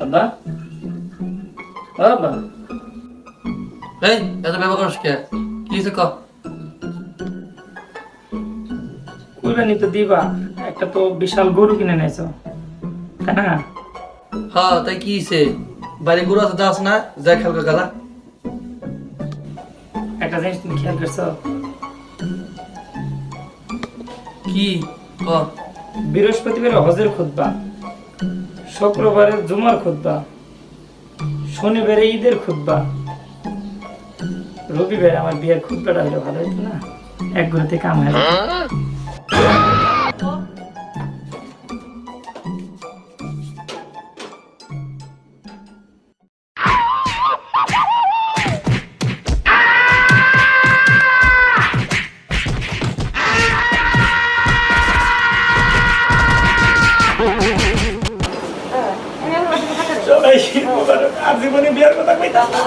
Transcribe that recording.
আব্বা আব্বা এই এত ব্যবহার করিস কে কি হয়েছে ক কুরবানি তো দিবা একটা তো বিশাল গরু কিনে নিয়েছো তাই না? হ্যাঁ তাই কি হয়েছে বাড়ি গরু আছে যাস না যাই খেলকা গালা একটা জিনিস তুমি খেয়াল করছো? কি ক বৃহস্পতিবারে হজের খুতবা, শুক্রবারে জুমার খুতবা, শনিবারে ঈদের খুতবা, রবিবারে আমার বিয়ের খুতবাটা হলে ভালো হতো না? এক ঘুরেতে কাম হয়ে যেত। সবাই মুবারক, আর জীবনে বিয়ার কথা কইতাম না।